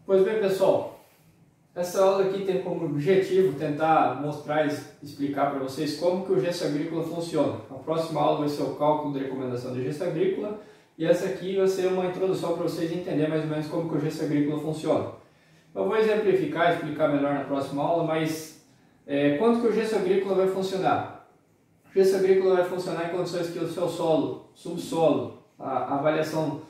Pois bem, pessoal, essa aula aqui tem como objetivo tentar mostrar e explicar para vocês como que o gesso agrícola funciona. A próxima aula vai ser o cálculo de recomendação de gesso agrícola e essa aqui vai ser uma introdução para vocês entenderem mais ou menos como que o gesso agrícola funciona. Eu vou exemplificar, explicar melhor na próxima aula, mas quando que o gesso agrícola vai funcionar? O gesso agrícola vai funcionar em condições que o seu solo, subsolo, a avaliação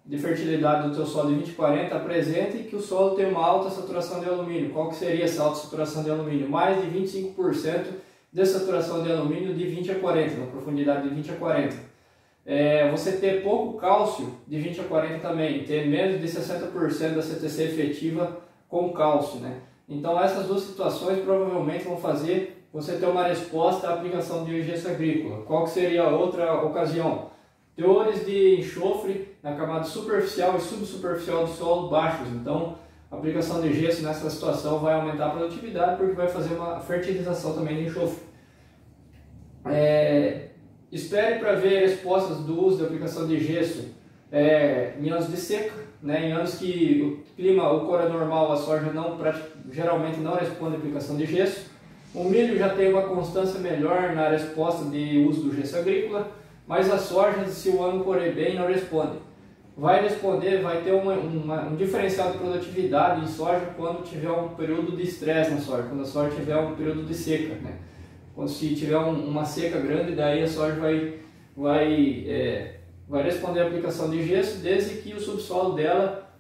de fertilidade do teu solo de 20/40 apresenta e que o solo tem uma alta saturação de alumínio. Qual que seria essa alta saturação de alumínio? Mais de 25% de saturação de alumínio de 20 a 40, na profundidade de 20 a 40. Você ter pouco cálcio de 20 a 40 também, ter menos de 60% da CTC efetiva com cálcio, né? Então essas duas situações provavelmente vão fazer você ter uma resposta à aplicação de gesso agrícola. Qual que seria a outra ocasião? Teores de enxofre na camada superficial e subsuperficial do solo baixos. Então, a aplicação de gesso nessa situação vai aumentar a produtividade porque vai fazer uma fertilização também de enxofre. Espere para ver respostas do uso da aplicação de gesso em anos de seca, né? Em anos que o clima, o cor é normal, a soja geralmente não responde à aplicação de gesso. O milho já tem uma constância melhor na resposta de uso do gesso agrícola. Mas a soja, se o ano correr bem, não responde. Vai responder, vai ter um diferencial de produtividade em soja quando tiver um período de estresse na soja, quando a soja tiver um período de seca, né? Quando se tiver uma seca grande, daí a soja vai responder a aplicação de gesso, desde que o subsolo dela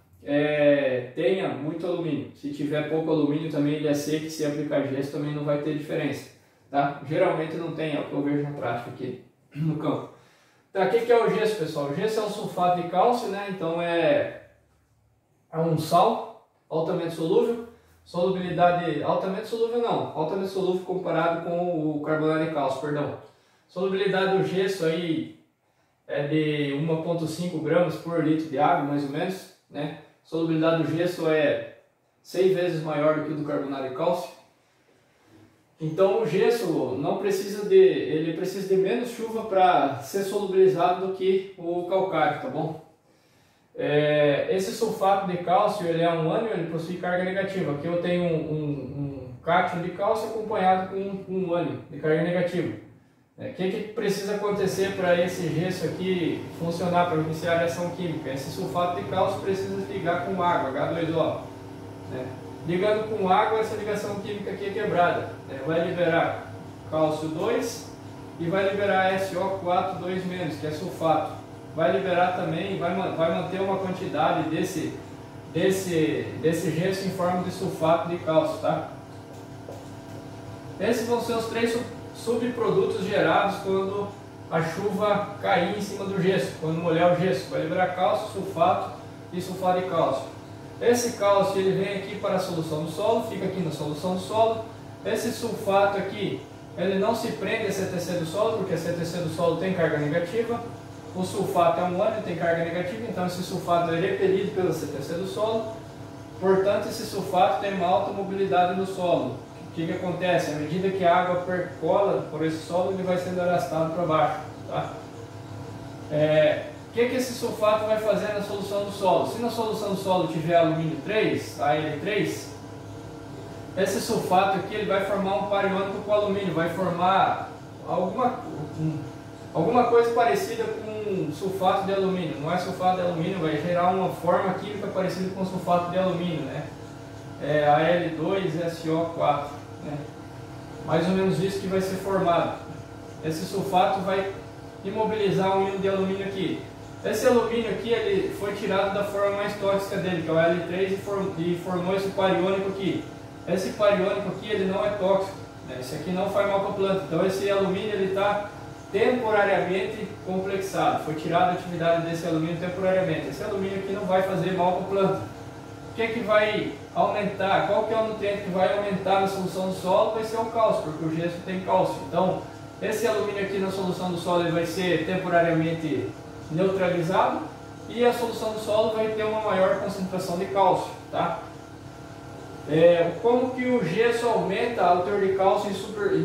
tenha muito alumínio. Se tiver pouco alumínio também ele é seco, se aplicar gesso também não vai ter diferença, tá? Geralmente não tem, é o que eu vejo na prática aqui no campo. Tá, o que é o gesso, pessoal? O gesso é um sulfato de cálcio, né? Então é um sal altamente solúvel, solubilidade altamente solúvel não, altamente solúvel comparado com o carbonato de cálcio, perdão. Solubilidade do gesso aí é de 1,5 gramas por litro de água, mais ou menos, né? Solubilidade do gesso é 6 vezes maior do que o do carbonato de cálcio. Então o gesso ele precisa de menos chuva para ser solubilizado do que o calcário, tá bom? Esse sulfato de cálcio ele é um ânion, ele possui carga negativa. Aqui eu tenho um cátion de cálcio acompanhado com um ânion de carga negativa. O que precisa acontecer para esse gesso aqui funcionar, para iniciar a reação química? Esse sulfato de cálcio precisa ligar com água, H2O, né? Ligando com água, essa ligação química aqui é quebrada. Vai liberar cálcio 2 e vai liberar SO4 2-, que é sulfato. Vai liberar também, vai manter uma quantidade desse gesso em forma de sulfato de cálcio, tá? Esses vão ser os 3 subprodutos gerados quando a chuva cair em cima do gesso, quando molhar o gesso. Vai liberar cálcio, sulfato e sulfato de cálcio. Esse cálcio ele vem aqui para a solução do solo, fica aqui na solução do solo. Esse sulfato aqui, ele não se prende a CTC do solo, porque a CTC do solo tem carga negativa. O sulfato é um ânion, tem carga negativa, então esse sulfato é repelido pela CTC do solo. Portanto, esse sulfato tem uma alta mobilidade no solo. O que acontece? À medida que a água percola por esse solo, ele vai sendo arrastado para baixo, tá? O que esse sulfato vai fazer na solução do solo? Se na solução do solo tiver alumínio 3, Al3, esse sulfato aqui ele vai formar um par iônico com alumínio, vai formar alguma coisa parecida com sulfato de alumínio. Não é sulfato de alumínio, vai gerar uma forma química parecida com sulfato de alumínio, né? Al2SO4, né? Mais ou menos isso que vai ser formado. Esse sulfato vai imobilizar um íon de alumínio aqui. Esse alumínio aqui ele foi tirado da forma mais tóxica dele, que é o L3, e formou esse par iônico aqui. Esse par iônico aqui ele não é tóxico, né? Esse aqui não faz mal para a planta. Então esse alumínio ele está temporariamente complexado. Foi tirada a atividade desse alumínio temporariamente. Esse alumínio aqui não vai fazer mal para a planta. O que vai aumentar? Qual que é o nutriente que vai aumentar na solução do solo? Vai ser o cálcio, porque o gesso tem cálcio. Então esse alumínio aqui na solução do solo ele vai ser temporariamente neutralizado e a solução do solo vai ter uma maior concentração de cálcio, tá? Como que o gesso aumenta o teor de cálcio em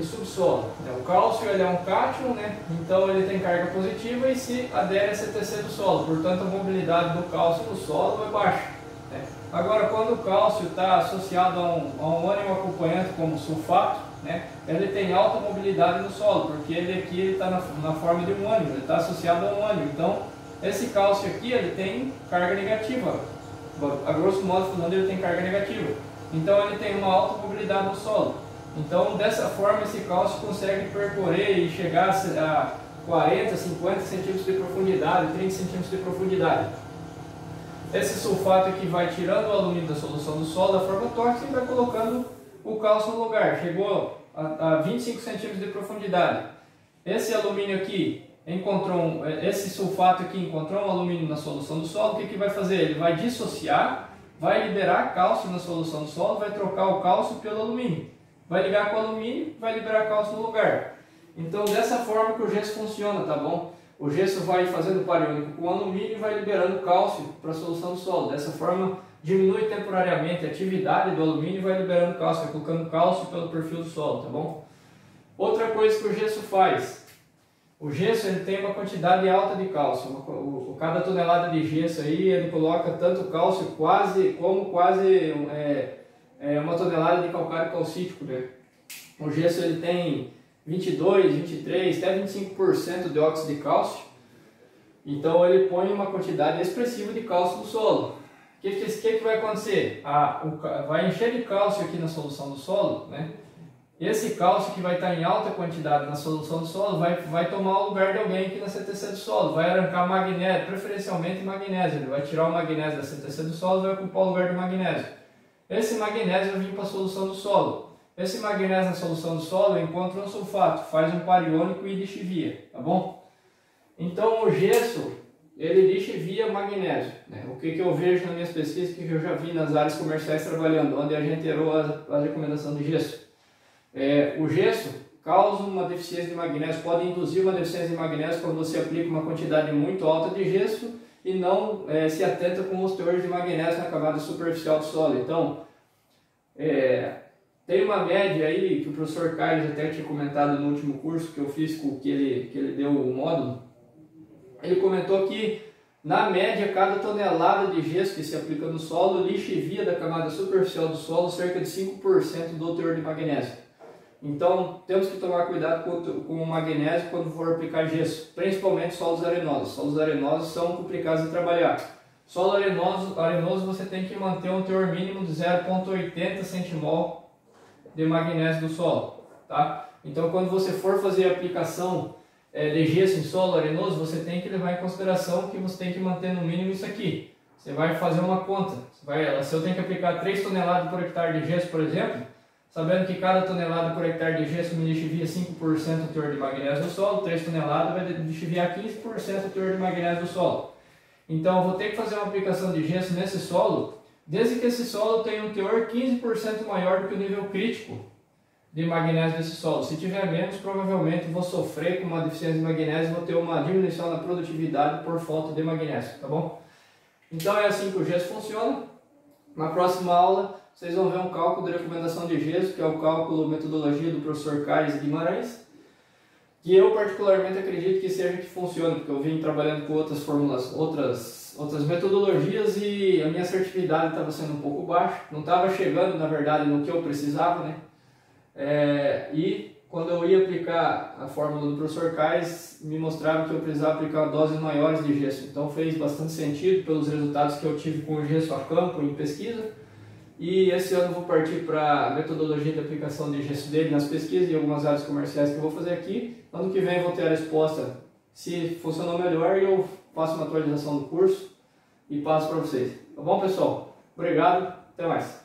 subsolo? O cálcio ele é um cátion, né? Então ele tem carga positiva e se adere a CTC do solo, portanto a mobilidade do cálcio no solo é baixa, né? Agora, quando quando o cálcio está associado a um ânion acompanhante como sulfato, né, ele tem alta mobilidade no solo, porque ele aqui está na forma de um ânion, ele está associado a um ânion. Então, esse cálcio aqui ele tem carga negativa, a grosso modo falando ele tem carga negativa. Então ele tem uma alta mobilidade no solo. Então dessa forma esse cálcio consegue percorrer e chegar a 40, 50 centímetros de profundidade, 30 centímetros de profundidade. Esse sulfato aqui vai tirando o alumínio da solução do solo da forma tóxica e vai colocando o cálcio no lugar. Chegou a 25 centímetros de profundidade. Esse alumínio aqui esse sulfato aqui encontrou um alumínio na solução do solo. O que vai fazer? Ele vai dissociar, vai liberar cálcio na solução do solo, vai trocar o cálcio pelo alumínio. Vai ligar com o alumínio, vai liberar cálcio no lugar. Então dessa forma que o gesso funciona, tá bom? O gesso vai fazendo pariônico com o alumínio e vai liberando cálcio para a solução do solo. Dessa forma diminui temporariamente a atividade do alumínio e vai liberando cálcio, vai colocando cálcio pelo perfil do solo, tá bom? Outra coisa que o gesso faz, o gesso ele tem uma quantidade alta de cálcio. Cada tonelada de gesso aí ele coloca tanto cálcio como quase uma tonelada de calcário calcítico, né? O gesso ele tem 22, 23, até 25% de óxido de cálcio. Então ele põe uma quantidade expressiva de cálcio no solo. O que vai acontecer? Vai encher de cálcio aqui na solução do solo, né? Esse cálcio que vai estar em alta quantidade na solução do solo vai tomar o lugar de alguém aqui na CTC do solo, vai arrancar magnésio, preferencialmente magnésio. Ele vai tirar o magnésio da CTC do solo e vai ocupar o lugar do magnésio. Esse magnésio vai vir para a solução do solo. Esse magnésio na solução do solo encontra um sulfato, faz um pariônico e lixivia, tá bom? Então o gesso, ele lixivia magnésio, né? O que eu vejo nas minhas pesquisas, que eu já vi nas áreas comerciais trabalhando, onde a gente errou a recomendação de gesso. O gesso causa uma deficiência de magnésio, pode induzir uma deficiência de magnésio quando você aplica uma quantidade muito alta de gesso e não se atenta com os teores de magnésio na camada superficial do solo. Então, tem uma média aí que o professor Carlos até tinha comentado no último curso que eu fiz, que ele deu o módulo. Ele comentou que, na média, cada tonelada de gesso que se aplica no solo lixivia da camada superficial do solo cerca de 5% do teor de magnésio. Então, temos que tomar cuidado com o magnésio quando for aplicar gesso, principalmente solos arenosos. Solos arenosos são complicados de trabalhar. Solo arenoso você tem que manter um teor mínimo de 0,80 centimol de magnésio do solo, tá? Então, quando você for fazer a aplicação de gesso em solo arenoso, você tem que levar em consideração que você tem que manter no mínimo isso aqui. Você vai fazer uma conta. Se eu tenho que aplicar 3 toneladas por hectare de gesso, por exemplo, sabendo que cada tonelada por hectare de gesso me lixivia 5% do teor de magnésio do solo, 3 toneladas vai lixiviar 15% do teor de magnésio do solo. Então eu vou ter que fazer uma aplicação de gesso nesse solo, desde que esse solo tenha um teor 15% maior do que o nível crítico de magnésio desse solo. Se tiver menos, provavelmente vou sofrer com uma deficiência de magnésio e vou ter uma diminuição na produtividade por falta de magnésio, tá bom? Então é assim que o gesso funciona. Na próxima aula vocês vão ver um cálculo de recomendação de gesso, que é o cálculo metodologia do professor Carlos Guimarães, que eu particularmente acredito que seja que funcione, porque eu vim trabalhando com outras fórmulas, outras metodologias e a minha assertividade estava sendo um pouco baixa, não estava chegando na verdade no que eu precisava, né? E quando eu ia aplicar a fórmula do professor Kais, me mostrava que eu precisava aplicar doses maiores de gesso. Então fez bastante sentido pelos resultados que eu tive com o gesso a campo em pesquisa. E esse ano eu vou partir para a metodologia de aplicação de gesso dele nas pesquisas e algumas áreas comerciais que eu vou fazer aqui. Ano que vem eu vou ter a resposta se funcionou melhor e eu faço uma atualização do curso e passo para vocês. Tá bom, pessoal? Obrigado, até mais.